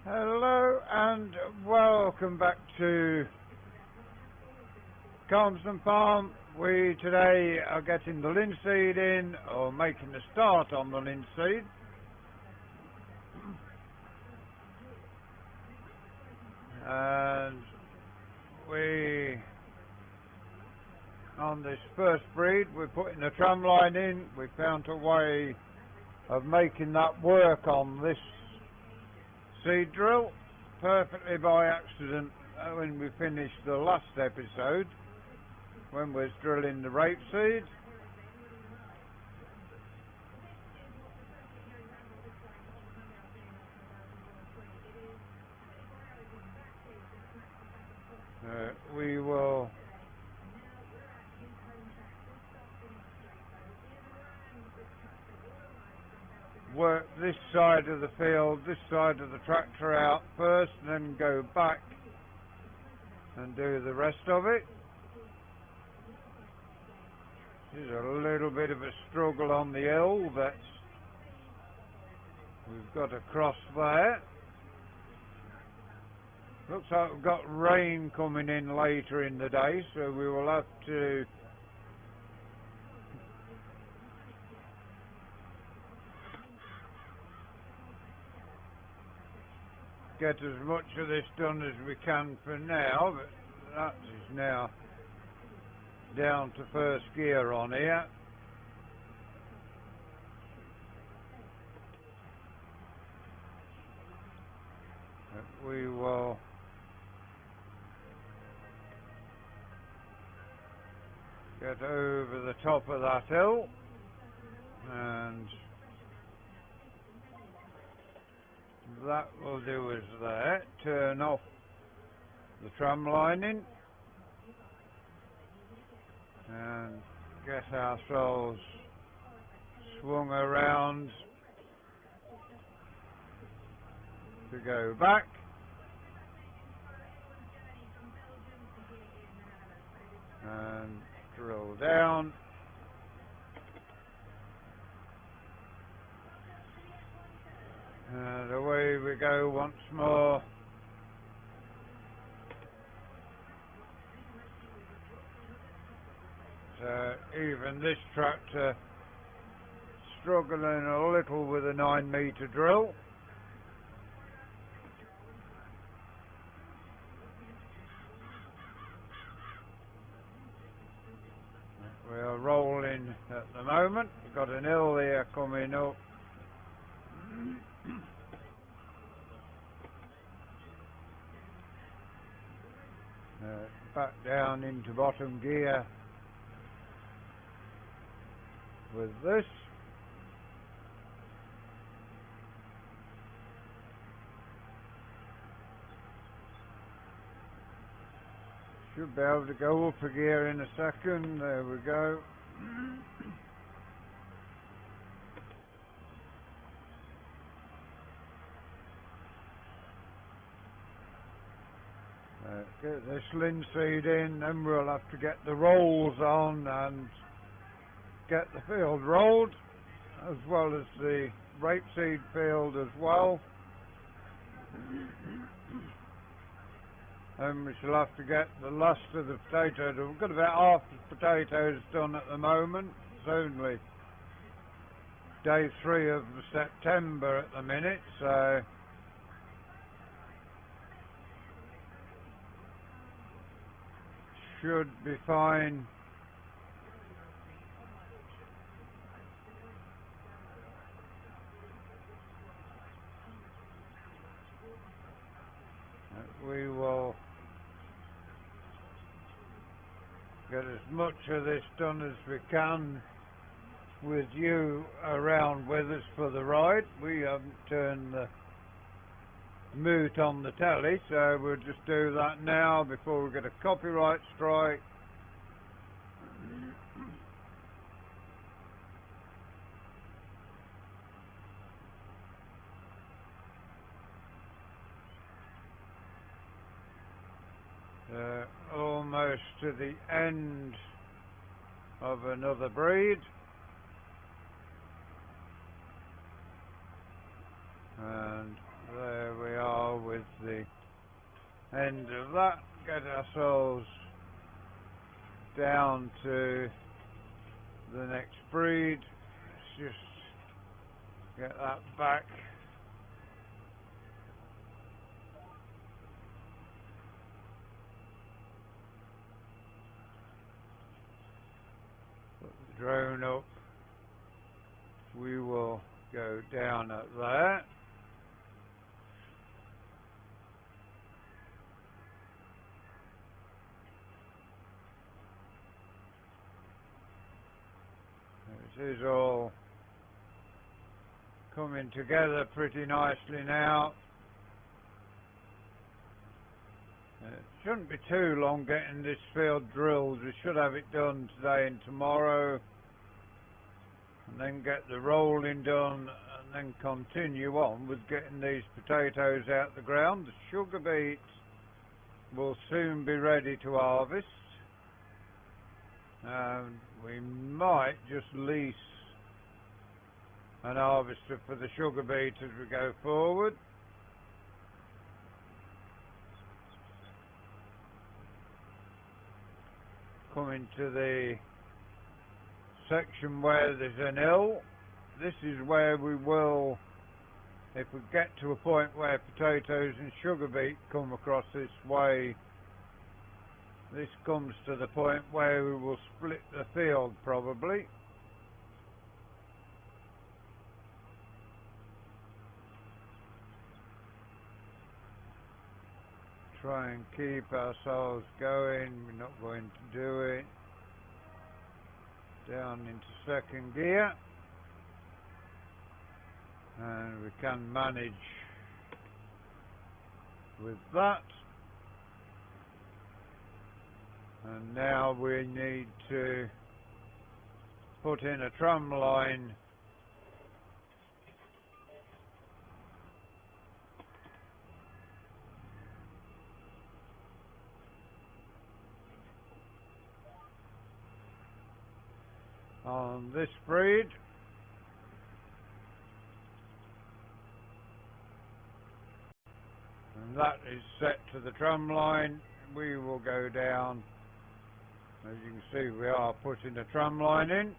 Hello and welcome back to Carmden Farm. We today are getting the linseed in, or making the start on the linseed. And on this first breed, we're putting the tram line in. We found a way of making that work on this seed drill perfectly by accident when we finished the last episode when we was drilling the rapeseed. We will work this side of the field, this side of the tractor out first, and then go back and do the rest of it. There's a little bit of a struggle on the hill that we've got to cross there. Looks like we've got rain coming in later in the day, so we will have to get as much of this done as we can for now, but that is now down to first gear on here. But we will get over the top of that hill and that will do us there. Turn off the tram lining and get ourselves swung around to go back. And drill down. And away we go once more. So even this tractor struggling a little with a 9-metre drill. We are rolling at the moment. We've got an hill here coming up. Back down into bottom gear with this. Should be able to go up a gear in a second. There we go. Get this linseed in, then we'll have to get the rolls on and get the field rolled, as well as the rapeseed field as well. And we shall have to get the last of the potatoes. We've got about half the potatoes done at the moment. It's only day 3 of September at the minute, so should be fine. We will get as much of this done as we can with you around with us for the ride. We haven't turned the mute on the telly, so we'll just do that now before we get a copyright strike. Almost to the end of another breed. And there we are end of that, get ourselves down to the next breed. Let's just get that back. Put the drone up. We will go down at there. This is all coming together pretty nicely now. It shouldn't be too long getting this field drilled. We should have it done today and tomorrow, and then get the rolling done, and then continue on with getting these potatoes out the ground. The sugar beet will soon be ready to harvest. We might just lease an harvester for the sugar beet as we go forward. Coming to the section where there's an hill, this is where we will, if we get to a point where potatoes and sugar beet come across this way, this comes to the point where we will split the field probably. Try and keep ourselves going. We're not going to do it. Down into second gear, and we can manage with that. And now we need to put in a tram line on this breed. And that is set to the tram line. We will go down. As you can see, we are putting a tram line in.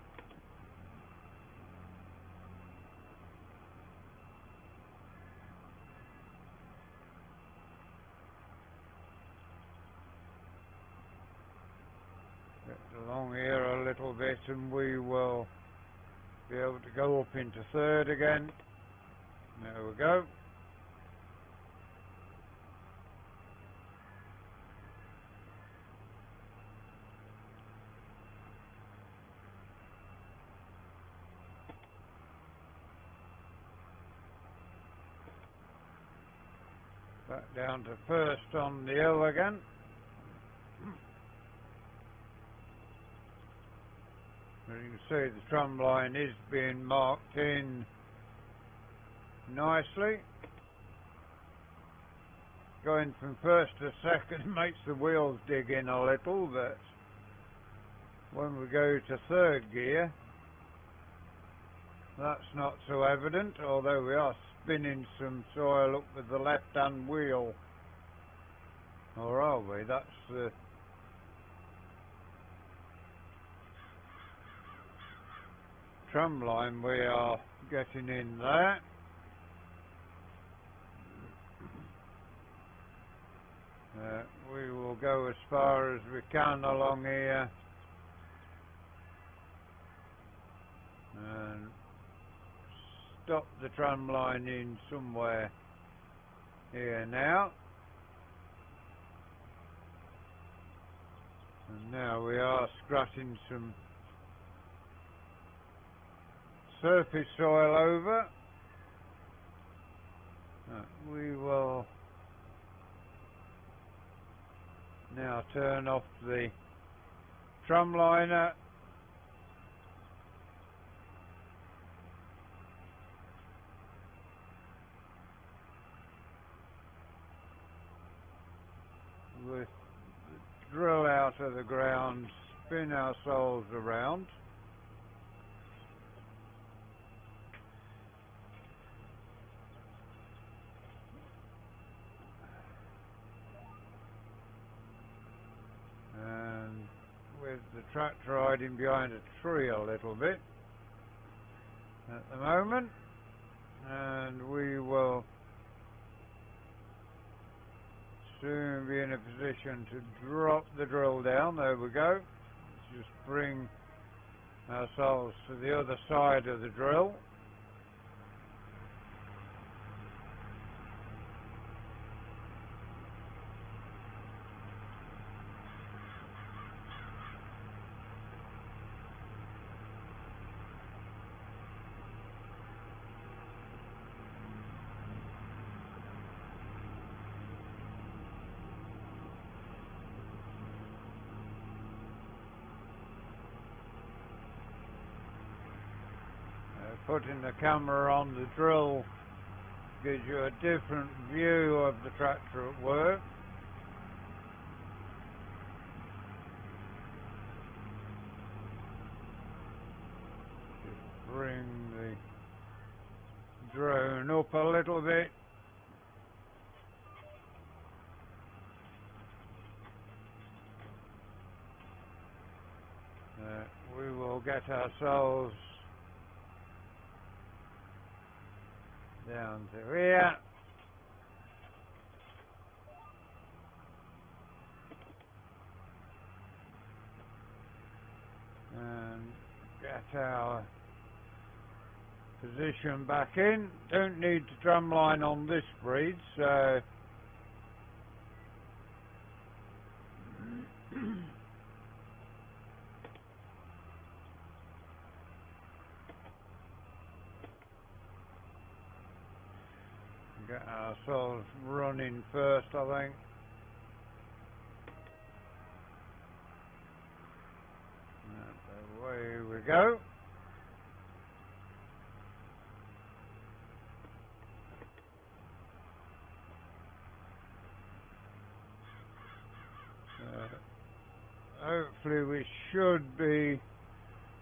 Get along here a little bit and we will be able to go up into third again. There we go. Back down to first on the hill again. As you can see, the tram line is being marked in nicely. Going from first to second makes the wheels dig in a little, but when we go to third gear, that's not so evident, although we are spinning some soil up with the left-hand wheel. Or are we? That's the tram line we are getting in there. We will go as far as we can along here and stop the tram line in somewhere here now. And now we are scratching some surface soil over. We will now turn off the tram liner with the drill out of the ground, spin ourselves around. tractor hiding behind a tree a little bit at the moment, and we will soon be in a position to drop the drill down. There we go. Let's just bring ourselves to the other side of the drill. Putting the camera on the drill gives you a different view of the tractor at work. Just bring the drone up a little bit. We will get ourselves down to here, and get our position back in. Don't need to drumline on this breed, so get ourselves running first, I think. And away we go. Hopefully we should be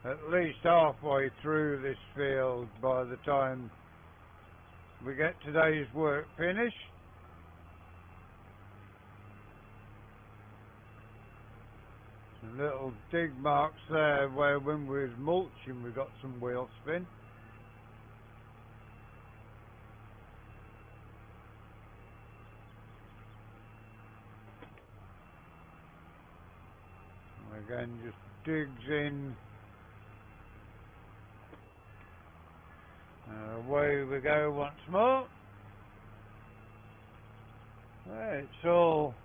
at least halfway through this field by the time we get today's work finished. Some little dig marks there where when we was mulching we got some wheel spin. Again, just digs in. Away we go once more. It's all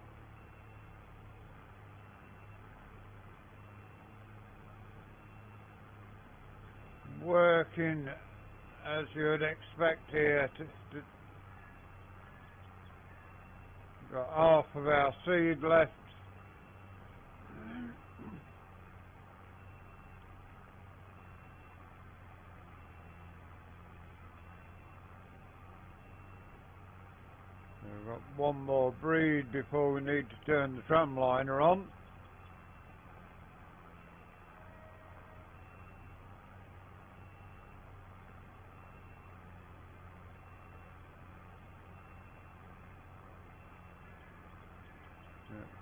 working as you would expect here. Got half of our seed left. We've got one more breed before we need to turn the tram liner on.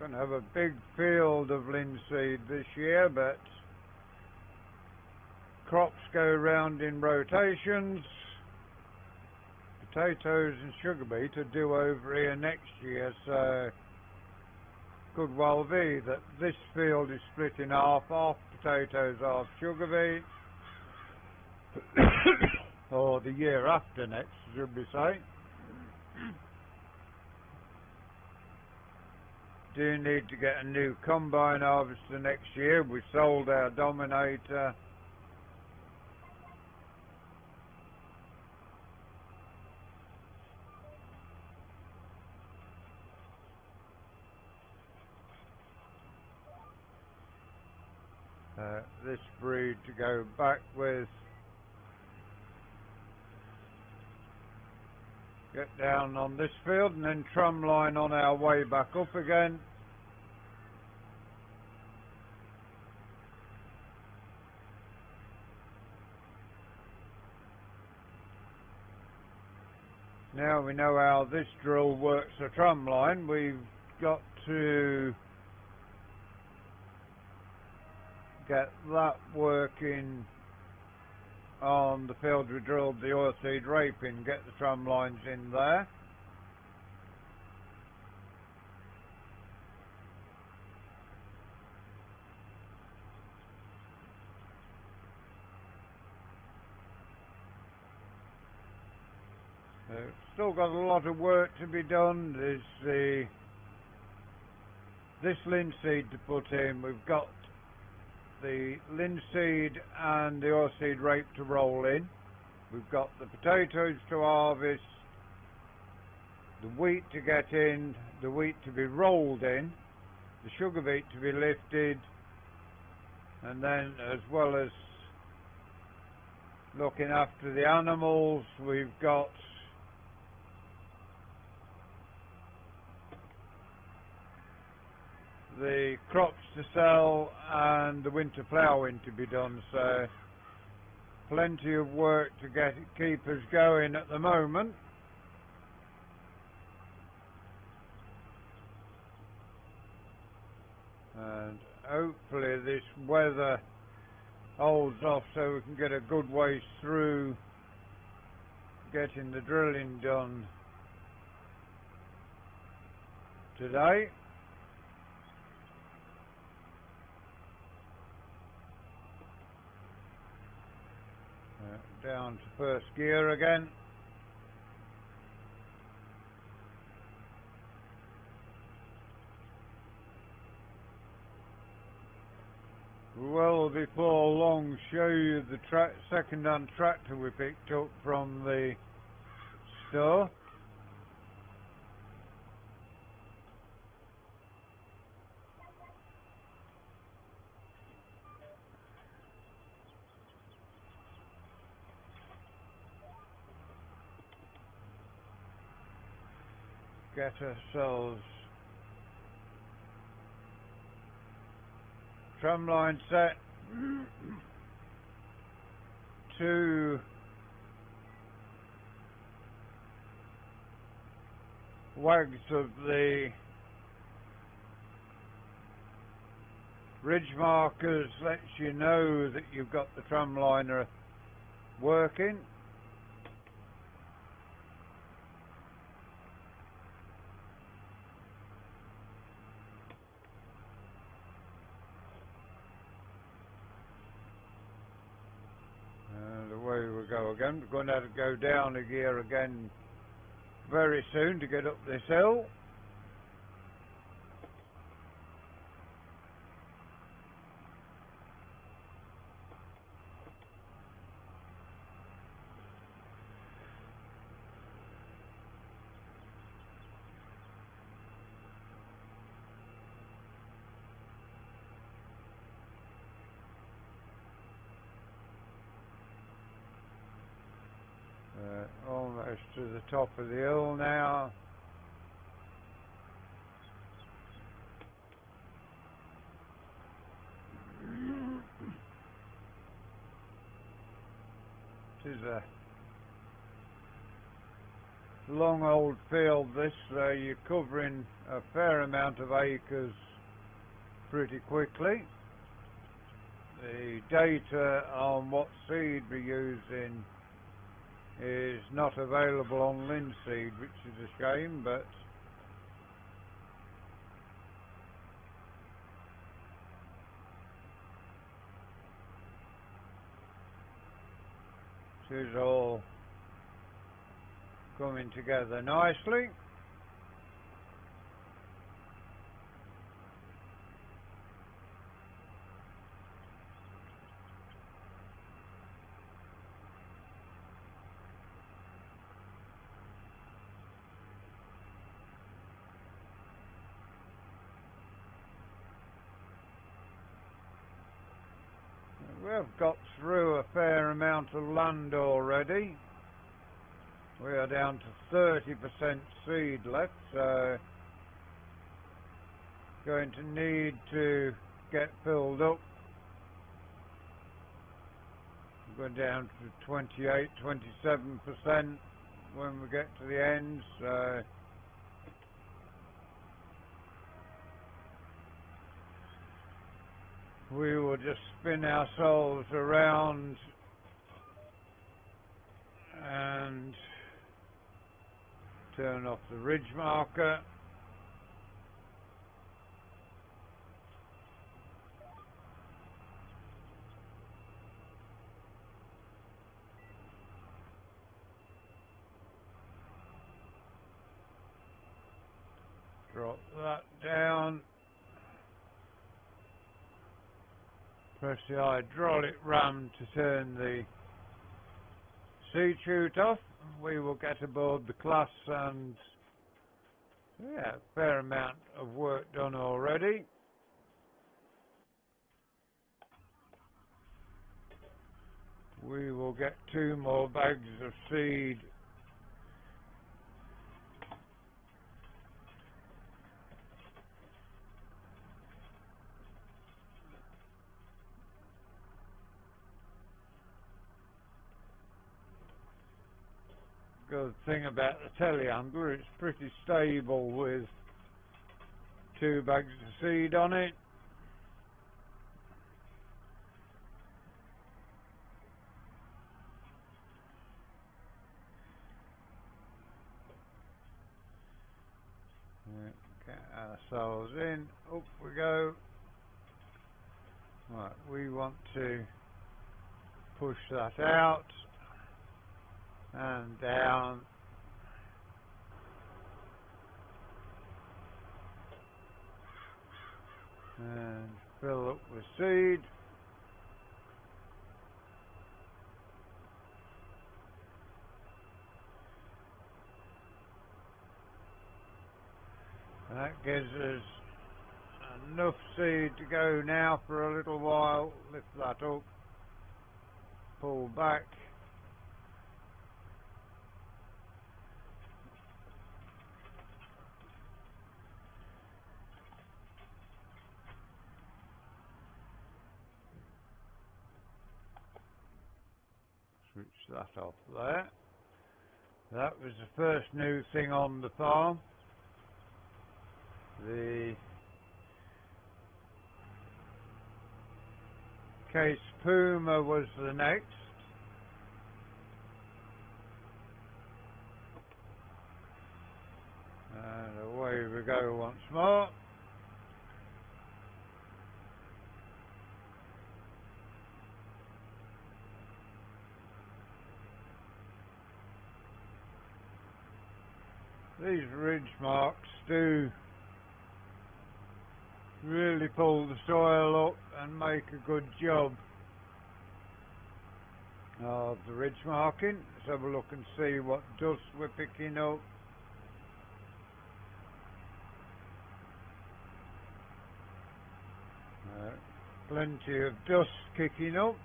We're going to have a big field of linseed this year, but crops go round in rotations. Potatoes and sugar beet are due over here next year, so could well be that this field is split in half potatoes, half sugar beet, or the year after next, should we say. Do need to get a new combine harvester next year. We sold our Dominator. This breed to go back with. Get down on this field and then tram line on our way back up again. Now we know how this drill works the tram line. We've got to get that working on the field we drilled the oilseed rape in, get the tram lines in there. Still got a lot of work to be done. There's this linseed to put in. We've got the linseed and the oilseed rape to roll in. We've got the potatoes to harvest, the wheat to get in, the wheat to be rolled in, the sugar beet to be lifted, and then as well as looking after the animals, we've got the crops to sell and the winter ploughing to be done, so plenty of work to keep us going at the moment. And hopefully this weather holds off so we can get a good way through getting the drilling done today. Down to first gear again. Well, before long, show you the second-hand tractor we picked up from the store. Get ourselves tramline set, 2 wags of the ridge markers lets you know that you've got the tramliner working. Away we go again. We're going to have to go down a gear again very soon to get up this hill. Almost to the top of the hill now. It is a long old field this, so you're covering a fair amount of acres pretty quickly. The data on what seed we're using is not available on Linseed, which is a shame, but it is all coming together nicely. We've got through a fair amount of land already. We are down to 30% seed left, so going to need to get filled up. We're going down to 28, 27% when we get to the end, so we will just spin ourselves around and turn off the ridge marker. Drop that down. Press the hydraulic ram to turn the seed chute off. We will get aboard the class, and yeah, a fair amount of work done already. We will get 2 more bags of seed good thing about the telehandler, it's pretty stable with 2 bags of seed on it. Get ourselves in, up we go. Right, we want to push that out and down. And fill up with seed. And that gives us enough seed to go now for a little while. Lift that up, pull back. Switch that off there. That was the first new thing on the farm. The Case Puma was the next. And away we go once more. These ridge marks do really pull the soil up and make a good job of the ridge marking. Let's have a look and see what dust we're picking up. Plenty of dust kicking up.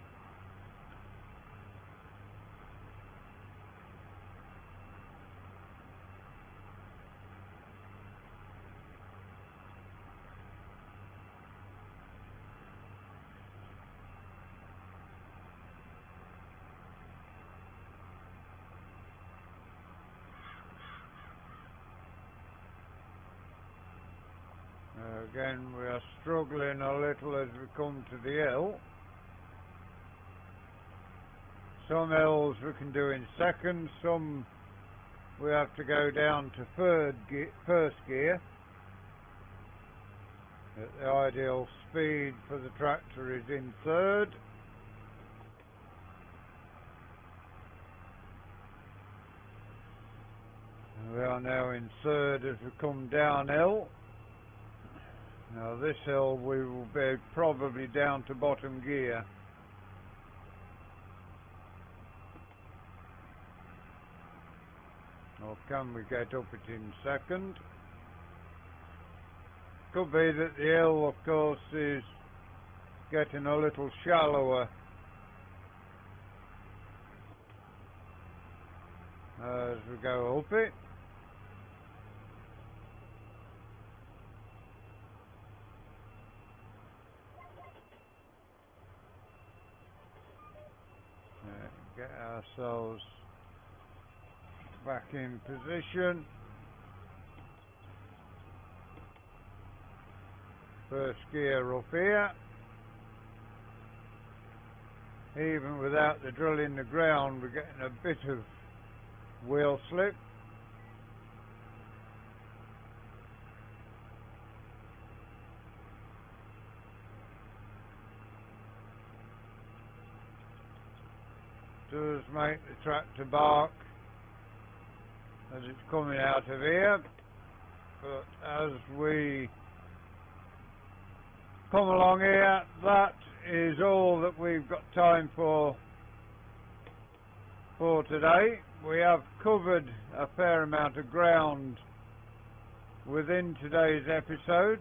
Again, we are struggling a little as we come to the hill. Some hills we can do in seconds, some we have to go down to first gear. The ideal speed for the tractor is in third. We are now in third as we come downhill. Now this hill we will be probably down to bottom gear. Or can we get up it in second? Could be that the hill, of course, is getting a little shallower as we go up it. Get ourselves back in position. First gear up here. even without the drill in the ground, we're getting a bit of wheel slip. Does make the tractor bark as it's coming out of here, but as we come along here, that is all that we've got time for today. We have covered a fair amount of ground within today's episode,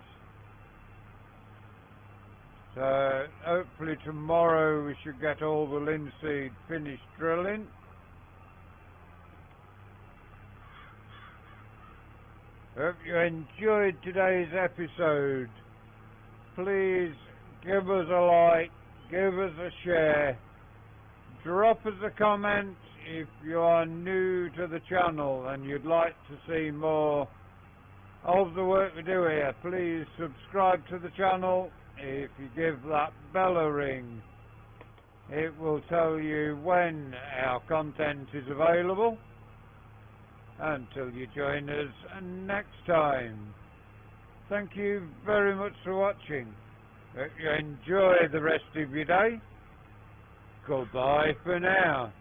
so hopefully tomorrow we should get all the linseed finished drilling. Hope you enjoyed today's episode. Please give us a like, give us a share, drop us a comment if you are new to the channel and you'd like to see more of the work we do here. Please subscribe to the channel. If you give that bell a ring, it will tell you when our content is available. Until you join us next time, thank you very much for watching. Hope you enjoy the rest of your day. Goodbye for now.